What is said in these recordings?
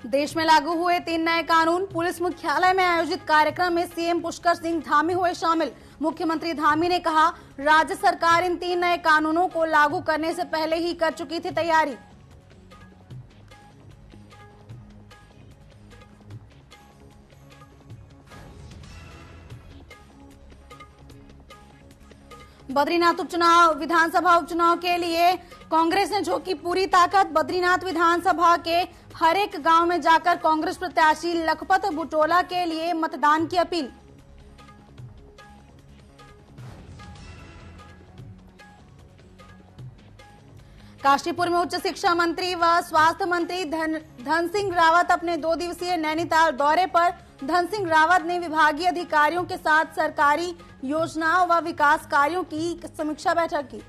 देश में लागू हुए 3 नए कानून। पुलिस मुख्यालय में आयोजित कार्यक्रम में सीएम पुष्कर सिंह धामी हुए शामिल। मुख्यमंत्री धामी ने कहा, राज्य सरकार इन 3 नए कानूनों को लागू करने से पहले ही कर चुकी थी तैयारी। बद्रीनाथ उपचुनाव विधानसभा उपचुनाव के लिए कांग्रेस ने झोंकी पूरी ताकत। बद्रीनाथ विधानसभा के हर एक गांव में जाकर कांग्रेस प्रत्याशी लखपत बुटोला के लिए मतदान की अपील। काशीपुर में उच्च शिक्षा मंत्री व स्वास्थ्य मंत्री धन सिंह रावत अपने 2 दिवसीय नैनीताल दौरे पर। धन सिंह रावत ने विभागीय अधिकारियों के साथ सरकारी योजनाओं व विकास कार्यों की समीक्षा बैठक की।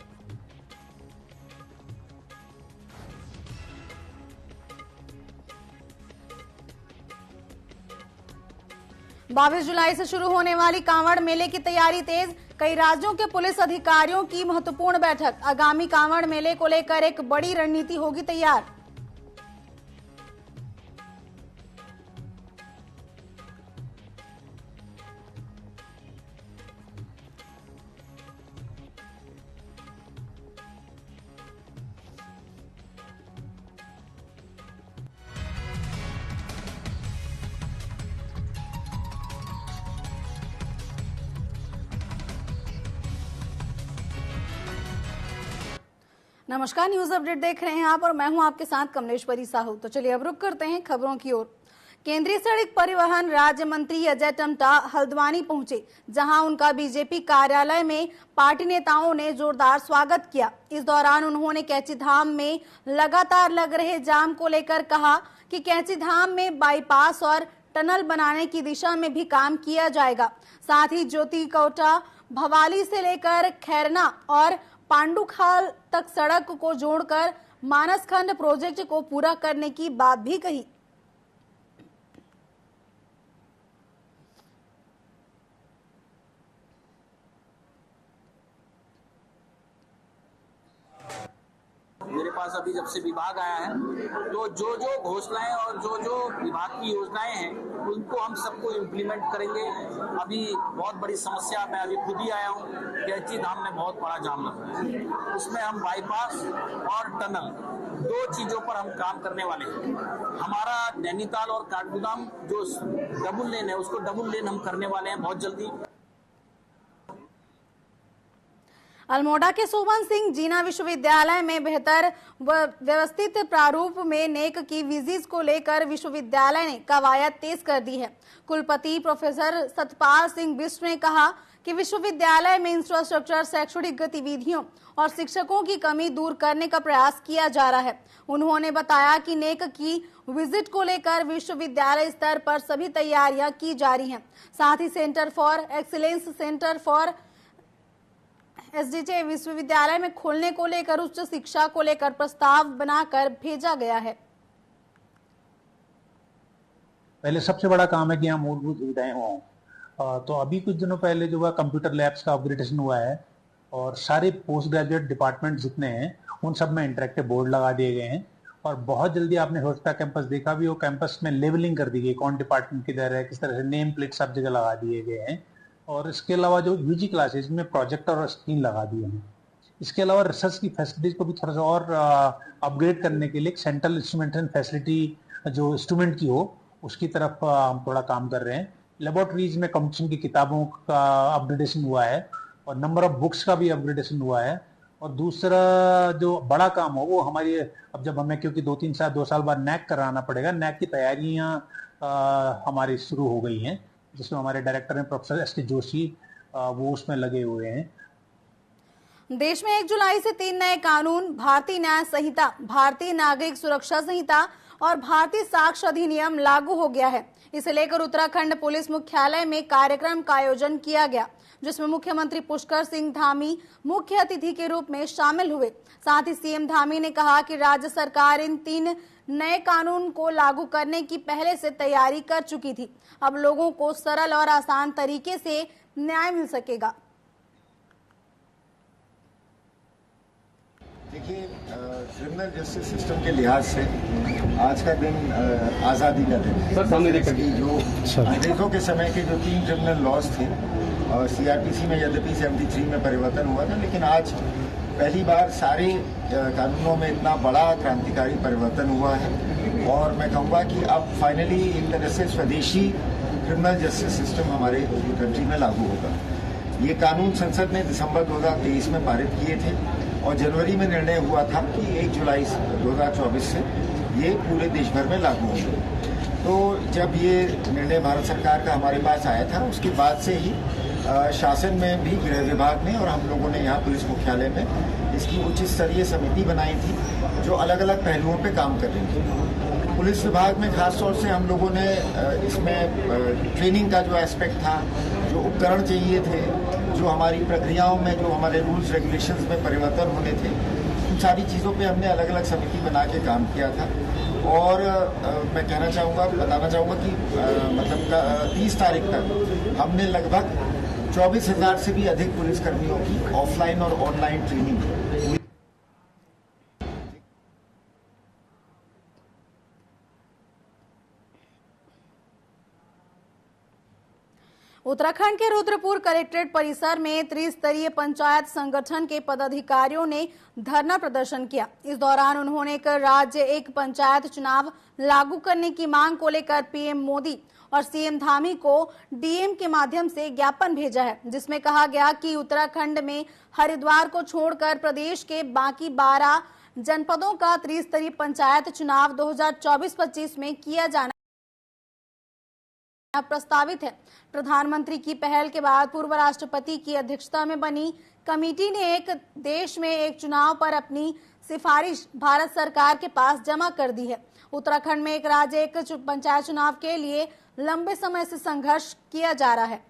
बाईस जुलाई से शुरू होने वाली कांवड़ मेले की तैयारी तेज। कई राज्यों के पुलिस अधिकारियों की महत्वपूर्ण बैठक। आगामी कांवड़ मेले को लेकर एक बड़ी रणनीति होगी तैयार। नमस्कार, न्यूज अपडेट देख रहे हैं आप और मैं हूं आपके साथ कमलेश्वरी साहू। तो चलिए अब रुक करते हैं खबरों की ओर। केंद्रीय सड़क परिवहन राज्य मंत्री अजय टम्टा हल्द्वानी पहुंचे, जहां उनका बीजेपी कार्यालय में पार्टी नेताओं ने जोरदार स्वागत किया। इस दौरान उन्होंने कैंचीधाम में लगातार लग रहे जाम को लेकर कहा कि कैंचीधाम में बाईपास और टनल बनाने की दिशा में भी काम किया जाएगा। साथ ही ज्योति कोटा भवाली से लेकर खैरना और पांडुखाल तक सड़क को जोड़कर मानसखंड प्रोजेक्ट को पूरा करने की बात भी कही। मेरे पास अभी जब से विभाग आया है तो जो जो घोषणाएं और जो जो विभाग की योजनाएं हैं उनको हम सबको इम्प्लीमेंट करेंगे। अभी बहुत बड़ी समस्या, मैं अभी खुद ही आया हूँ, कैंचीधाम में बहुत बड़ा जाम लग रहा है। उसमें हम बाईपास और टनल 2 चीजों पर हम काम करने वाले हैं। हमारा नैनीताल और काठगोदाम जो डबल लेन है उसको डबल लेन हम करने वाले हैं बहुत जल्दी। अल्मोड़ा के सोवन सिंह जीना विश्वविद्यालय में बेहतर व व्यवस्थित प्रारूप में नेक की विजिज को लेकर विश्वविद्यालय ने कवायद तेज कर दी है। कुलपति प्रोफेसर सतपाल सिंह बिष्ट ने कहा कि विश्वविद्यालय में इंफ्रास्ट्रक्चर, शैक्षणिक गतिविधियों और शिक्षकों की कमी दूर करने का प्रयास किया जा रहा है। उन्होंने बताया कि नेक की विजिट को लेकर विश्वविद्यालय स्तर पर सभी तैयारियां की जा रही हैं। साथ ही centre for excellence, centre for SDJ विश्वविद्यालय में खोलने को लेकर उच्च शिक्षा को लेकर प्रस्ताव बनाकर भेजा गया है। पहले सबसे बड़ा काम है कि यहाँ मूलभूत सुविधाएं हों। तो अभी कुछ दिनों पहले जो हुआ कंप्यूटर लैब्स का अपग्रेडेशन हुआ है और सारे पोस्ट ग्रेजुएट डिपार्टमेंट जितने हैं उन सब में इंटरेक्टिव बोर्ड लगा दिए गए हैं। और बहुत जल्दी आपने होस्टा कैंपस देखा भी, वो कैंपस में लेवलिंग कर दी गई, कौन डिपार्टमेंट किधर है, किस तरह से नेम प्लेट सब जगह लगा दिए गए हैं। और इसके अलावा जो यूजी क्लासेज में प्रोजेक्टर और स्क्रीन लगा दिए हैं। इसके अलावा रिसर्च की फैसिलिटीज को भी थोड़ा सा और अपग्रेड करने के लिए सेंट्रल इंस्ट्रूमेंटेशन फैसिलिटी जो इंस्ट्रूमेंट की हो उसकी तरफ हम थोड़ा काम कर रहे हैं। लेबोरेटरीज में कंपटीशन की किताबों का अपग्रेडेशन हुआ है और नंबर ऑफ बुक्स का भी अपग्रेडेशन हुआ है। और दूसरा जो बड़ा काम हो वो हमारी, अब जब हमें क्योंकि 2 साल बाद नैक कराना पड़ेगा, नैक की तैयारियां हमारी शुरू हो गई हैं, जिसमें हमारे डायरेक्टर हैं प्रोफेसर एस.टी. जोशी, वो उसमें लगे हुए हैं। देश में 1 जुलाई से 3 नए कानून, भारतीय न्याय संहिता, भारतीय नागरिक सुरक्षा संहिता और भारतीय साक्ष्य अधिनियम लागू हो गया है। इसे लेकर उत्तराखंड पुलिस मुख्यालय में कार्यक्रम का आयोजन किया गया, जिसमें मुख्यमंत्री पुष्कर सिंह धामी मुख्य अतिथि के रूप में शामिल हुए। साथ ही सीएम धामी ने कहा कि राज्य सरकार इन 3 नए कानून को लागू करने की पहले से तैयारी कर चुकी थी। अब लोगों को सरल और आसान तरीके से न्याय मिल सकेगा। देखिए, क्रिमिनल जस्टिस सिस्टम के लिहाज से आज का दिन आज़ादी का दिन है। इसकी जो अंग्रेजों के समय के जो 3 क्रिमिनल लॉज थे और CRPC में यद्यपि 73 में परिवर्तन हुआ था, लेकिन आज पहली बार सारे कानूनों में इतना बड़ा क्रांतिकारी परिवर्तन हुआ है। और मैं कहूँगा कि अब फाइनली एक तरह से स्वदेशी क्रिमिनल जस्टिस सिस्टम हमारे कंट्री में लागू होगा। ये कानून संसद ने दिसंबर 2023 में पारित किए थे और जनवरी में निर्णय हुआ था कि 1 जुलाई 2024 से ये पूरे देश भर में लागू होंगे। तो जब ये निर्णय भारत सरकार का हमारे पास आया था, उसके बाद से ही शासन में भी गृह विभाग ने और हम लोगों ने यहाँ पुलिस मुख्यालय में इसकी उच्च स्तरीय समिति बनाई थी जो अलग अलग पहलुओं पे काम कर रही थी। पुलिस विभाग में खास तौर से हम लोगों ने इसमें ट्रेनिंग का जो एस्पेक्ट था, जो उपकरण चाहिए थे, जो हमारी प्रक्रियाओं में जो हमारे रूल्स रेगुलेशंस में परिवर्तन होने थे, उन सारी चीज़ों पे हमने अलग अलग समिति बना के काम किया था। और मैं कहना चाहूँगा, बताना चाहूँगा कि मतलब 30 तारीख तक हमने लगभग 24,000 से भी अधिक पुलिसकर्मियों की ऑफलाइन और ऑनलाइन ट्रेनिंग। उत्तराखंड के रुद्रपुर कलेक्ट्रेट परिसर में त्रिस्तरीय पंचायत संगठन के पदाधिकारियों ने धरना प्रदर्शन किया। इस दौरान उन्होंने राज्य एक पंचायत चुनाव लागू करने की मांग को लेकर पीएम मोदी और सीएम धामी को डीएम के माध्यम से ज्ञापन भेजा है, जिसमें कहा गया कि उत्तराखंड में हरिद्वार को छोड़कर प्रदेश के बाकी 12 जनपदों का त्रिस्तरीय पंचायत चुनाव 2024-25 में किया जाना प्रस्तावित है। प्रधानमंत्री की पहल के बाद पूर्व राष्ट्रपति की अध्यक्षता में बनी कमेटी ने एक देश में एक चुनाव पर अपनी सिफारिश भारत सरकार के पास जमा कर दी है। उत्तराखंड में एक राज्य एक पंचायत चुनाव के लिए लंबे समय से संघर्ष किया जा रहा है।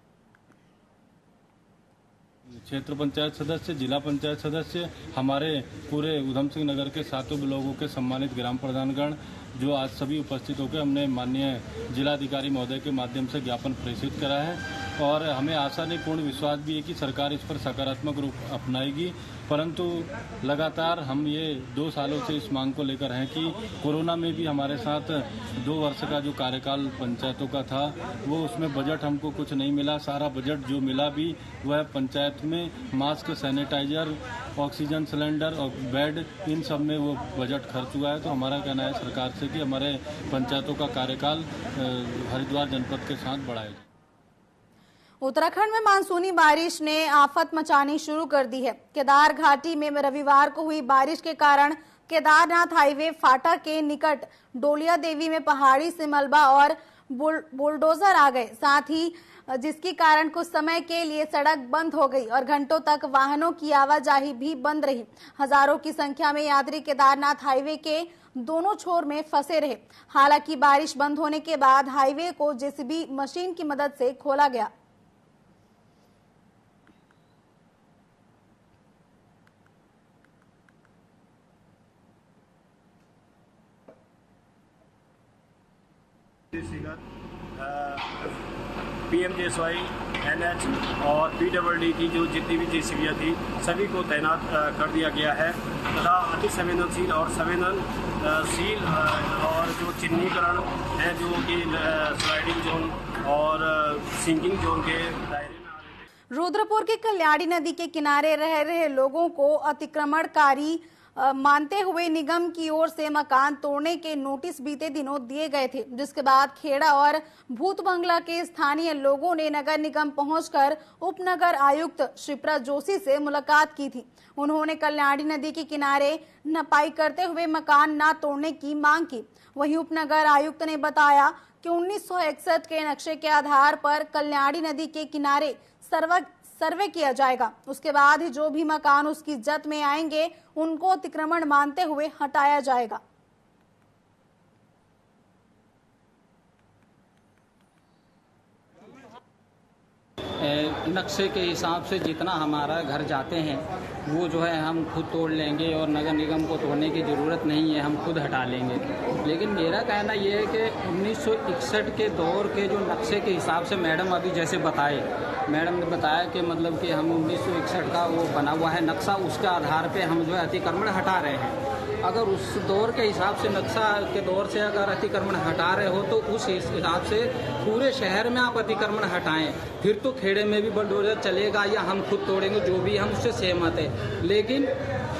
क्षेत्र पंचायत सदस्य, जिला पंचायत सदस्य, हमारे पूरे उधम सिंह नगर के 7 ब्लॉकों के सम्मानित ग्राम प्रधानगण जो आज सभी उपस्थित होकर हमने माननीय जिलाधिकारी महोदय के माध्यम से ज्ञापन प्रेषित करा है और हमें आशा नहीं पूर्ण विश्वास भी है कि सरकार इस पर सकारात्मक रूप अपनाएगी। परंतु लगातार हम ये 2 सालों से इस मांग को लेकर हैं कि कोरोना में भी हमारे साथ 2 वर्ष का जो कार्यकाल पंचायतों का था वो उसमें बजट हमको कुछ नहीं मिला। सारा बजट जो मिला भी वह पंचायत में मास्क, सैनिटाइजर, ऑक्सीजन सिलेंडर और बेड, इन सब में वो बजट खर्च हुआ है। तो हमारा कहना है सरकार से कि हमारे पंचायतों का कार्यकाल हरिद्वार जनपद के साथ बढ़ाया जाए। उत्तराखंड में मानसूनी बारिश ने आफत मचानी शुरू कर दी है। केदार घाटी में रविवार को हुई बारिश के कारण केदारनाथ हाईवे फाटा के निकट डोलिया देवी में पहाड़ी से मलबा और बुलडोजर आ गए, साथ ही जिसके कारण कुछ समय के लिए सड़क बंद हो गई और घंटों तक वाहनों की आवाजाही भी बंद रही। हजारों की संख्या में यात्री केदारनाथ हाईवे के दोनों छोर में फंसे रहे। हालांकि बारिश बंद होने के बाद हाईवे को जेसीबी मशीन की मदद से खोला गया। PMJSY, NH और PWD की जो जितनी भी जेसीबियाँ थी सभी को तैनात कर दिया गया है तथा अति संवेदनशील और संवेदनशील और जो चिन्हीकरण है जो कि स्लाइडिंग जोन और सिंकिंग जोन के दायरे में आ रहे थे। रुद्रपुर की कल्याणी नदी के किनारे रह रहे लोगों को अतिक्रमणकारी मानते हुए निगम की ओर से मकान तोड़ने के नोटिस बीते दिनों दिए गए थे, जिसके बाद खेड़ा और भूत बंगला के स्थानीय लोगों ने नगर निगम पहुंचकर उपनगर आयुक्त शिप्रा जोशी से मुलाकात की थी। उन्होंने कल्याणी नदी के किनारे नपाई करते हुए मकान न तोड़ने की मांग की। वहीं उपनगर आयुक्त ने बताया कि 1961 के नक्शे के आधार पर कल्याणी नदी के किनारे सर्वे किया जाएगा। उसके बाद ही जो भी मकान उसकी जद में आएंगे उनको अतिक्रमण मानते हुए हटाया जाएगा। नक्शे के हिसाब से जितना हमारा घर जाते हैं वो जो है हम खुद तोड़ लेंगे और नगर निगम को तोड़ने की ज़रूरत नहीं है, हम खुद हटा लेंगे। लेकिन मेरा कहना ये है कि 1961 के दौर के जो नक्शे के हिसाब से मैडम अभी जैसे मैडम ने बताया कि मतलब कि हम 1961 का वो बना हुआ है नक्शा, उसके आधार पे हम जो है अतिक्रमण हटा रहे हैं। अगर उस दौर के हिसाब से नक्शा के दौर से अगर अतिक्रमण हटा रहे हो तो उस हिसाब से पूरे शहर में आप अतिक्रमण हटाएं, फिर तो खेड़े में भी बुलडोजर चलेगा या हम खुद तोड़ेंगे, जो भी हम उससे सहमत है, लेकिन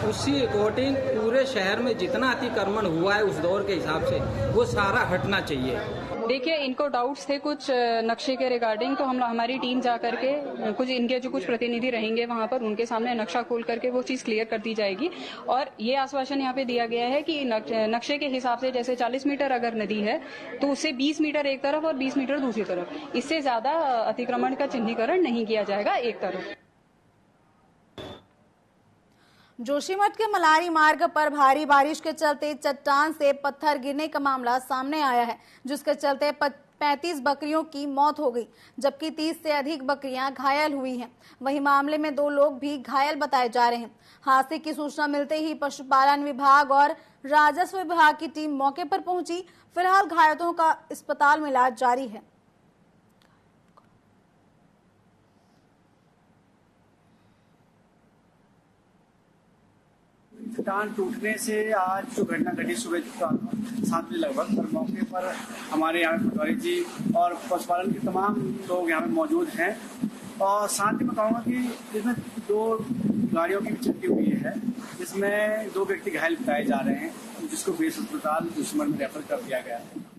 उसी अकॉर्डिंग पूरे शहर में जितना अतिक्रमण हुआ है उस दौर के हिसाब से वो सारा हटना चाहिए। देखिए, इनको डाउट्स थे कुछ नक्शे के रिगार्डिंग, तो हम हमारी टीम जा करके कुछ इनके जो कुछ प्रतिनिधि रहेंगे वहां पर उनके सामने नक्शा खोल करके वो चीज क्लियर कर दी जाएगी। और ये आश्वासन यहाँ पे दिया गया है कि नक्शे के हिसाब से जैसे 40 मीटर अगर नदी है तो उससे 20 मीटर एक तरफ और 20 मीटर दूसरी तरफ, इससे ज्यादा अतिक्रमण का चिन्हीकरण नहीं किया जाएगा एक तरफ। जोशीमठ के मलारी मार्ग पर भारी बारिश के चलते चट्टान से पत्थर गिरने का मामला सामने आया है, जिसके चलते 35 बकरियों की मौत हो गई, जबकि 30 से अधिक बकरियां घायल हुई हैं। वहीं मामले में 2 लोग भी घायल बताए जा रहे हैं। हादसे की सूचना मिलते ही पशुपालन विभाग और राजस्व विभाग की टीम मौके पर पहुंची। फिलहाल घायलों का अस्पताल में इलाज जारी है। चट्टान टूटने से आज जो घटना घटी सुबह 7 बजे लगभग, और मौके पर हमारे यहाँ पटवारी जी और पशुपालन के तमाम लोग यहाँ पे मौजूद हैं। और साथ ही बताऊंगा कि इसमें 2 गाड़ियों की क्षति हुई है, जिसमें 2 व्यक्ति घायल बताए जा रहे हैं, जिसको बेस अस्पताल जोशीमठ में रेफर कर दिया गया है।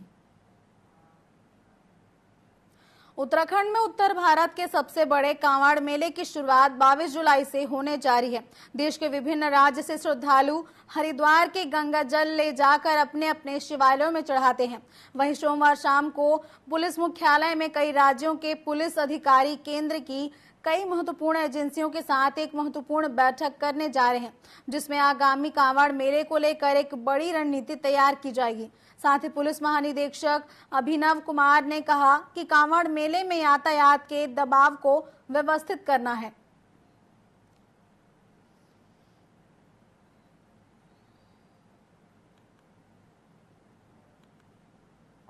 उत्तराखंड में उत्तर भारत के सबसे बड़े कांवड़ मेले की शुरुआत 22 जुलाई से होने जा रही है। देश के विभिन्न राज्य से श्रद्धालु हरिद्वार के गंगा जल ले जाकर अपने अपने शिवालयों में चढ़ाते हैं। वहीं सोमवार शाम को पुलिस मुख्यालय में कई राज्यों के पुलिस अधिकारी केंद्र की कई महत्वपूर्ण एजेंसियों के साथ एक महत्वपूर्ण बैठक करने जा रहे हैं, जिसमें आगामी कांवड़ मेले को लेकर एक बड़ी रणनीति तैयार की जाएगी। साथ ही पुलिस महानिदेशक अभिनव कुमार ने कहा कि कांवड़ मेले में यातायात के दबाव को व्यवस्थित करना है।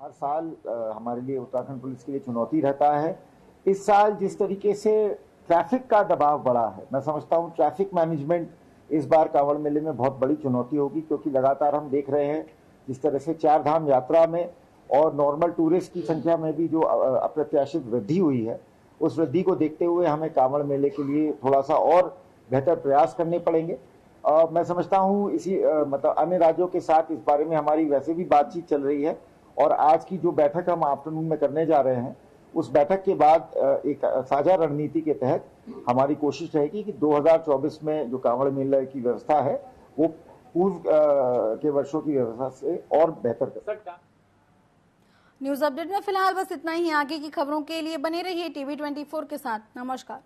हर साल हमारे लिए, उत्तराखंड पुलिस के लिए चुनौती रहता है। इस साल जिस तरीके से ट्रैफिक का दबाव बढ़ा है, मैं समझता हूं ट्रैफिक मैनेजमेंट इस बार कांवड़ मेले में बहुत बड़ी चुनौती होगी, क्योंकि लगातार हम देख रहे हैं जिस तरह से 4 धाम यात्रा में और नॉर्मल टूरिस्ट की संख्या में भी जो अप्रत्याशित वृद्धि हुई है, उस वृद्धि को देखते हुए हमें कांवड़ मेले के लिए थोड़ा सा और बेहतर प्रयास करने पड़ेंगे। मैं समझता हूं इसी मतलब अन्य राज्यों के साथ इस बारे में हमारी वैसे भी बातचीत चल रही है, और आज की जो बैठक हम आफ्टरनून में करने जा रहे हैं, उस बैठक के बाद एक साझा रणनीति के तहत हमारी कोशिश रहेगी कि 2024 में जो कांवड़ मेले की व्यवस्था है वो पूर्व के वर्षों की व्यवस्था से और बेहतर कर सकता। न्यूज अपडेट में फिलहाल बस इतना ही। आगे की खबरों के लिए बने रहिए टीवी 24 के साथ। नमस्कार।